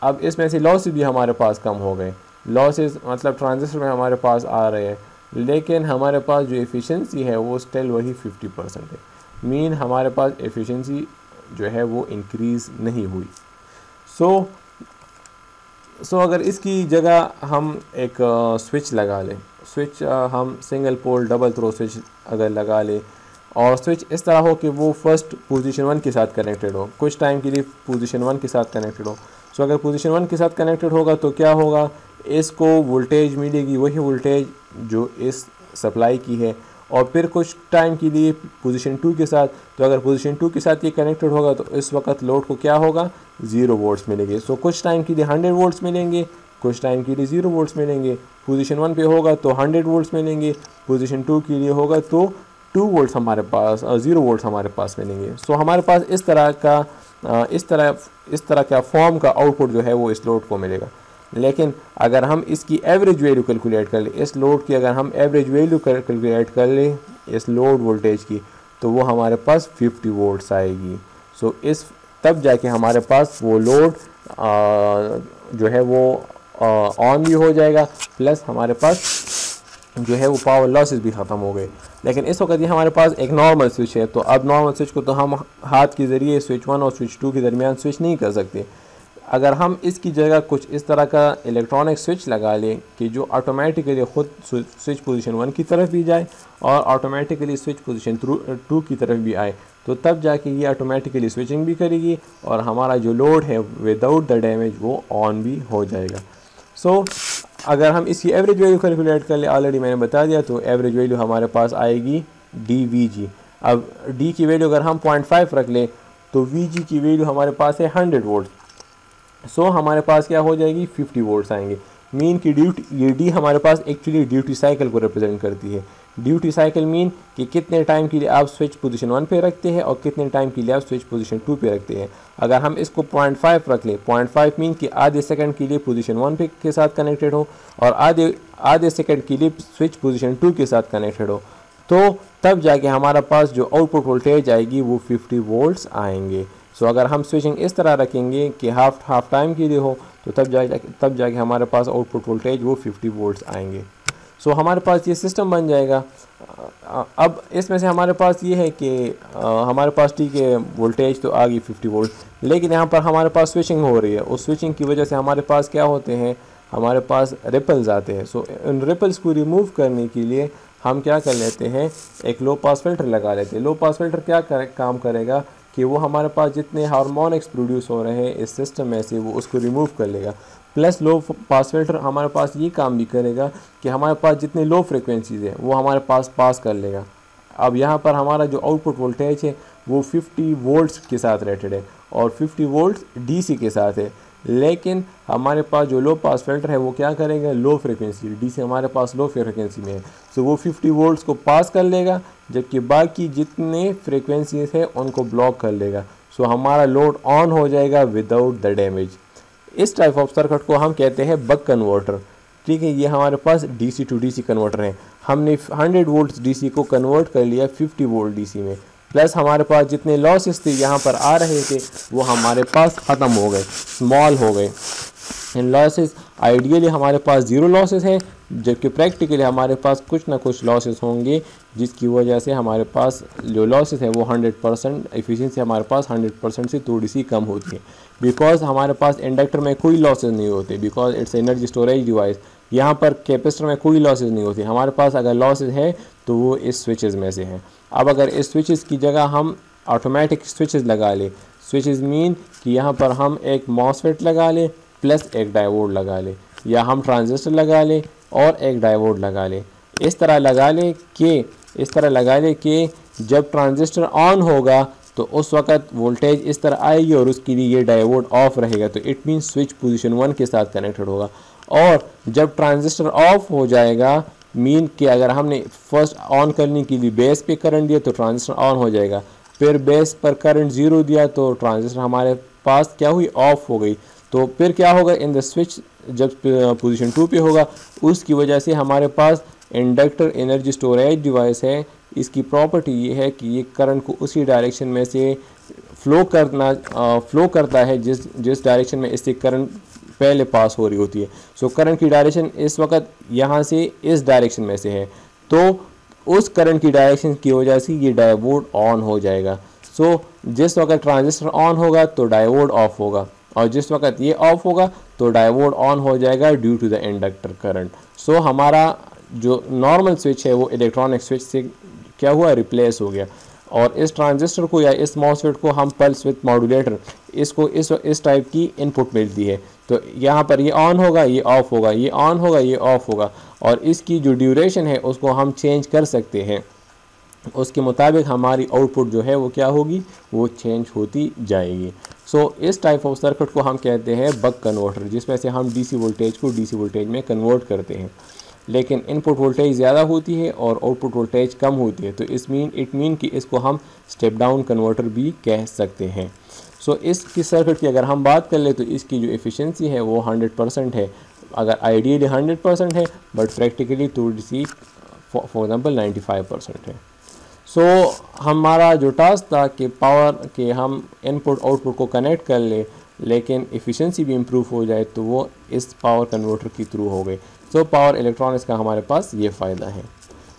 अब इसमें से लॉसेस भी हमारे पास कम हो गए। लॉसेस मतलब ट्रांजिस्टर में हमारे पास आ रहे हैं लेकिन हमारे पास जो एफिशिएंसी है वो स्टिल वही 50% है। मीन हमारे पास एफिशिएंसी जो है वो इंक्रीज़ नहीं हुई। सो अगर इसकी जगह हम एक स्विच लगा लें, स्विच हम single pole double throw switch अगर लगा लें और स्विच इस तरह हो कि वो फर्स्ट पोजीशन 1 के साथ कनेक्टेड हो, कुछ टाइम के लिए पोजीशन 1 के साथ कनेक्टेड हो। सो अगर पोजीशन 1 के साथ कनेक्टेड होगा तो क्या होगा, इसको वोल्टेज मिलेगी वही वोल्टेज जो इस सप्लाई की है, और फिर कुछ टाइम के लिए पोजीशन 2 के साथ, तो अगर पोजीशन 2 के साथ ये कनेक्टेड होगा तो इस वक्त लोड को क्या होगा 0 वोल्ट्स मिलेंगे। सो कुछ टाइम के लिए 100 वोल्ट्स मिलेंगे, कुछ टाइम के लिए 0 वोल्ट्स मिलेंगे। पोजीशन 1 पे होगा तो 100 वोल्ट्स मिलेंगे, पोजीशन 2 के लिए होगा तो 2 वोल्ट्स हमारे पास और 0 वोल्ट्स हमारे पास मिलेंगे। सो हमारे पास इस तरह का फॉर्म का आउटपुट जो है वो इस लोड को मिलेगा। लेकिन अगर हम इसकी एवरेज वैल्यू कैलकुलेट कर लें, इस लोड की अगर हम एवरेज वैल्यू कैलकुलेट कर लें इस लोड वोल्टेज की, तो वो हमारे पास 50 वोल्ट्स आएगी। सो तब जाके हमारे पास वो लोड जो है वो ऑन भी हो जाएगा, प्लस हमारे पास जो है वो पावर लॉसेस भी ख़त्म हो गए। लेकिन इस वक्त ये हमारे पास एक नॉर्मल स्विच है, तो अब नॉर्मल स्विच को तो हम हाथ के ज़रिए स्विच 1 और स्विच 2 के दरमियान स्विच नहीं कर सकते। अगर हम इसकी जगह कुछ इस तरह का इलेक्ट्रॉनिक स्विच लगा लें कि जो ऑटोमेटिकली ख़ुद स्विच पोजीशन 1 की तरफ भी जाए और ऑटोमेटिकली स्विच पोजीशन 2 की तरफ भी आए, तो तब जाके ये ऑटोमेटिकली स्विचिंग भी करेगी और हमारा जो लोड है विदाउट द डैमेज वो ऑन भी हो जाएगा। सो अगर हम इसकी एवरेज वैल्यू कैलकुलेट कर ले, ऑलरेडी मैंने बता दिया, तो एवरेज वैल्यू हमारे पास आएगी DVG। अब D की वैल्यू अगर हम 0.5 रख ले तो VG की वैल्यू हमारे पास है 100 वोल्ट। सो हमारे पास क्या हो जाएगी 50 वोल्ट्स आएंगे। मीन की ये D हमारे पास एक्चुअली ड्यूटी साइकिल को रिप्रेजेंट करती है। ड्यूटी साइकिल मीन कि कितने टाइम के लिए आप स्विच पोजीशन 1 पे रखते हैं और कितने टाइम के लिए आप स्विच पोजीशन 2 पे रखते हैं। अगर हम इसको 0.5 रख लें, 0.5 मीन कि आधे सेकंड के लिए पोजीशन 1 पे के साथ कनेक्टेड हो और आधे सेकंड के लिए स्विच पोजीशन 2 के साथ कनेक्टेड हो, तो तब जाके हमारा पास जो आउटपुट वोल्टेज आएगी वो 50 वोल्ट्स आएंगे। सो अगर हम स्विचिंग इस तरह रखेंगे कि हाफ टाइम के लिए हो, तो तब जाके हमारे पास आउटपुट वोल्टेज वो 50 वोल्ट्स आएंगे। सो हमारे पास ये सिस्टम बन जाएगा। अब इसमें से हमारे पास ये है कि हमारे पास ठीक है वोल्टेज तो आ गई 50 वोल्ट, लेकिन यहाँ पर हमारे पास स्विचिंग हो रही है। उस स्विचिंग की वजह से हमारे पास क्या होते हैं, हमारे पास रिपल्स आते हैं। सो इन रिपल्स को रिमूव करने के लिए हम क्या कर लेते हैं, एक लो पास फिल्टर लगा लेते हैं। लो पास फिल्टर क्या काम करेगा कि वो हमारे पास जितने हार्मोनिक्स प्रोड्यूस हो रहे हैं इस सिस्टम में से वो उसको रिमूव कर लेगा। प्लस लो पास फिल्टर हमारे पास ये काम भी करेगा कि हमारे पास जितने लो फ्रिक्वेंसीज़ हैं वो हमारे पास कर लेगा। अब यहाँ पर हमारा जो आउटपुट वोल्टेज है वो 50 वोल्ट्स के साथ रेटेड है और 50 वोल्ट्स DC के साथ है, लेकिन हमारे पास जो लो पास फिल्टर है वो क्या करेगा, लो फ्रिक्वेंसी, DC हमारे पास लो फ्रिक्वेंसी में है, सो वो 50 वोल्ट्स को पास कर लेगा, जबकि बाकी जितने फ्रिक्वेंसीज है उनको ब्लॉक कर लेगा। सो हमारा लोड ऑन हो जाएगा विदाउट द डैमेज। इस टाइप ऑफ सर्किट को हम कहते हैं बक कन्वर्टर। ठीक है, ये हमारे पास DC टू DC कन्वर्टर है। हमने 100 वोल्ट्स DC को कन्वर्ट कर लिया 50 वोल्ट DC में, प्लस हमारे पास जितने लॉसेस थे यहाँ पर आ रहे थे वो हमारे पास ख़त्म हो गए, स्मॉल हो गए। इन लॉसेस आइडियली हमारे पास 0 लॉसेस है, जबकि प्रैक्टिकली हमारे पास कुछ ना कुछ लॉसेस होंगे, जिसकी वजह से हमारे पास जो लॉसेस है वो 100% एफिशिएंसी हमारे पास 100% से थोड़ी सी कम होती है। बिकॉज हमारे पास इंडक्टर में कोई लॉसेस नहीं होते, because it's energy storage device. यहाँ पर कैपेसिटर में कोई लॉसेस नहीं होती। हमारे पास अगर लॉसेस है तो वो इस स्विचेस में से हैं। अब अगर इस स्विचेस की जगह हम ऑटोमेटिक स्विचेस लगा लें, स्विचेस मीन कि यहाँ पर हम एक मॉसफेट लगा लें प्लस एक डायोड लगा लें, या हम ट्रांजिस्टर लगा लें और एक डायोड लगा लें। इस तरह लगा लें कि जब ट्रांजिस्टर ऑन होगा तो उस वक़्त वोल्टेज इस तरह आएगी और उसके लिए ये डायोड ऑफ रहेगा, तो इट मीन स्विच पोजीशन 1 के साथ कनेक्टेड होगा। और जब ट्रांजिस्टर ऑफ हो जाएगा, मीन कि अगर हमने फर्स्ट ऑन करने के लिए बेस पे करंट दिया तो ट्रांजिस्टर ऑन हो जाएगा, फिर बेस पर करंट 0 दिया तो ट्रांजिस्टर हमारे पास क्या हुई, ऑफ हो गई। तो फिर क्या होगा, इन द स्विच जब पोजीशन 2 पे होगा, उसकी वजह से हमारे पास इंडक्टर एनर्जी स्टोरेज डिवाइस है, इसकी प्रॉपर्टी ये है कि ये करंट को उसी डायरेक्शन में से फ्लो करता है जिस डायरेक्शन में इससे करंट पहले पास हो रही होती है। सो करंट की डायरेक्शन इस वक्त यहाँ से इस डायरेक्शन में से है, तो उस करंट की डायरेक्शन की वजह से ये डायोड ऑन हो जाएगा। सो जिस वक्त ट्रांजिस्टर ऑन होगा तो डायोड ऑफ होगा, और जिस वक्त ये ऑफ होगा तो डायोड ऑन हो जाएगा due to the inductor current. So हमारा जो नॉर्मल स्विच है वो इलेक्ट्रॉनिक स्विच से क्या हुआ, रिप्लेस हो गया। और इस ट्रांजिस्टर को या इस मॉसफेट को हम पल्स विद मॉड्यूलेटर, इसको इस टाइप की इनपुट मिलती है। तो यहाँ पर ये ऑन होगा, ये ऑफ होगा, ये ऑन होगा, ये ऑफ होगा, और इसकी जो ड्यूरेशन है उसको हम चेंज कर सकते हैं। उसके मुताबिक हमारी आउटपुट जो है वो क्या होगी, वो चेंज होती जाएगी। सो इस टाइप ऑफ सर्किट को हम कहते हैं बक कन्वर्टर, जिसमें से हम डीसी वोल्टेज को डीसी वोल्टेज में कन्वर्ट करते हैं, लेकिन इनपुट वोल्टेज ज़्यादा होती है और आउटपुट वोल्टेज कम होती है। तो इट मीन कि इसको हम स्टेप डाउन कन्वर्टर भी कह सकते हैं। सो इसकी सर्किट की अगर हम बात कर ले तो इसकी जो एफिशिएंसी है वो 100% है। अगर आइडियली 100% है, बट प्रैक्टिकली थोड़ी सी फॉर एग्जांपल 95% है। सो हमारा जो टास्क था कि पावर के हम इनपुट आउटपुट को कनेक्ट कर ले, लेकिन एफिशिएंसी भी इम्प्रूव हो जाए, तो वो इस पावर कन्वर्टर के थ्रू हो गई। सो पावर इलेक्ट्रॉनिक्स का हमारे पास ये फ़ायदा है।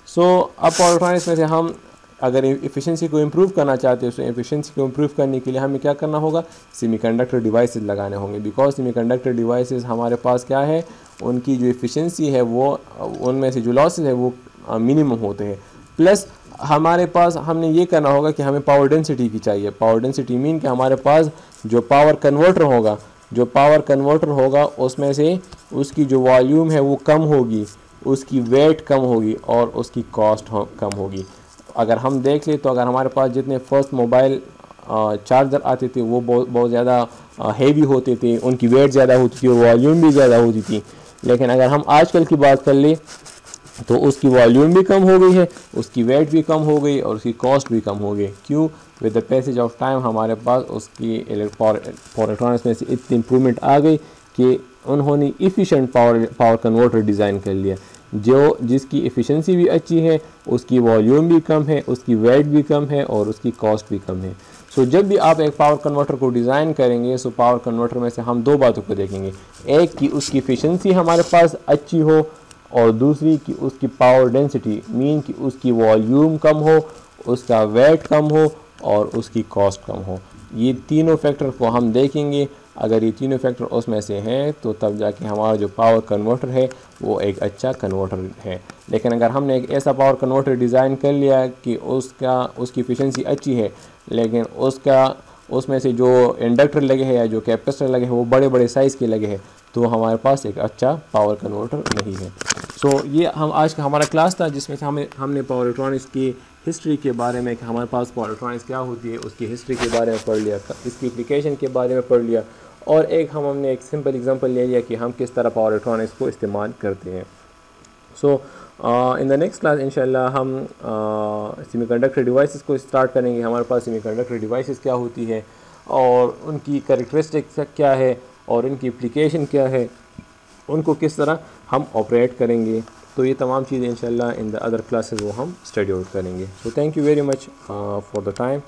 सो अब पावर इलेक्ट्रॉनिक्स में से हम अगर एफिशिएंसी को इम्प्रूव करना चाहते हैं, तो एफिशिएंसी को इम्प्रूव करने के लिए हमें क्या करना होगा, सेमीकंडक्टर डिवाइसेस लगाने होंगे। बिकॉज सेमीकंडक्टर डिवाइसेस हमारे पास क्या है, उनकी जो एफिशिएंसी है वो, उनमें से जो लॉसेस है वो मिनिमम होते हैं। प्लस हमारे पास हमने ये करना होगा कि हमें पावर डेंसिटी की चाहिए। पावर डेंसिटी मीन कि हमारे पास जो पावर कन्वर्टर होगा उसमें से उसकी जो वॉल्यूम है वो कम होगी, उसकी वेट कम होगी और उसकी कॉस्ट कम होगी। अगर हम देख लें तो अगर हमारे पास जितने फर्स्ट मोबाइल चार्जर आते थे वो बहुत ज़्यादा हेवी होते थे, उनकी वेट ज़्यादा होती थी और वॉल्यूम भी ज़्यादा होती थी। लेकिन अगर हम आजकल की बात कर ले तो उसकी वॉल्यूम भी कम हो गई है, उसकी वेट भी कम हो गई और उसकी कॉस्ट भी कम हो गई। क्यों? With the passage of time हमारे पास उसकी पावर इलेक्ट्रॉनिक्स में से इतनी इम्प्रूवमेंट आ गई कि उन्होंने इफ़िशेंट पावर कन्वर्टर डिज़ाइन कर लिया, जिसकी एफिशिएंसी भी अच्छी है, उसकी वॉल्यूम भी कम है, उसकी वेट भी कम है और उसकी कॉस्ट भी कम है। सो जब भी आप एक पावर कन्वर्टर को डिज़ाइन करेंगे, सो पावर कन्वर्टर में से हम दो बातों को देखेंगे, एक कि उसकी एफिशिएंसी हमारे पास अच्छी हो और दूसरी कि उसकी पावर डेंसिटी मीन कि उसकी वॉल्यूम कम हो, उसका वेट कम हो और उसकी कॉस्ट कम हो। ये तीनों फैक्टर को हम देखेंगे। अगर ये तीनों फैक्टर उसमें से हैं तो तब जाके हमारा जो पावर कन्वर्टर है वो एक अच्छा कन्वर्टर है। लेकिन अगर हमने एक ऐसा पावर कन्वर्टर डिज़ाइन कर लिया कि उसकी एफिशिएंसी अच्छी है, लेकिन उसमें से जो इंडक्टर लगे हैं या जो कैपेसिटर लगे हैं वो बड़े बड़े साइज़ के लगे हैं, तो हमारे पास एक अच्छा पावर कन्वर्टर नहीं है। सो ये आज का हमारा क्लास था जिसमें से हमने पावर इलेक्ट्रॉनिक्स की हिस्ट्री के बारे में कि हमारे पास पावर इलेक्ट्रॉनिक्स क्या होती है उसकी हिस्ट्री के बारे में पढ़ लिया, इसकी एप्लीकेशन के बारे में पढ़ लिया, और हमने एक सिंपल एग्जांपल ले लिया कि हम किस तरह पावर इलेक्ट्रॉनिक्स को इस्तेमाल करते हैं। सो इन द नेक्स्ट क्लास इंशाल्लाह हम सेमीकंडक्टर डिवाइसेस को स्टार्ट करेंगे। हमारे पास सेमीकंडक्टर डिवाइसेस क्या होती है और उनकी कैरेक्टरिस्टिक्स क्या है और उनकी एप्लीकेशन क्या है, उनको किस तरह हम ऑपरेट करेंगे। तो ये तमाम चीज़ें इंशाल्लाह इन द अदर क्लासेस वो हम स्टडी आउट करेंगे। So thank you very much for the time.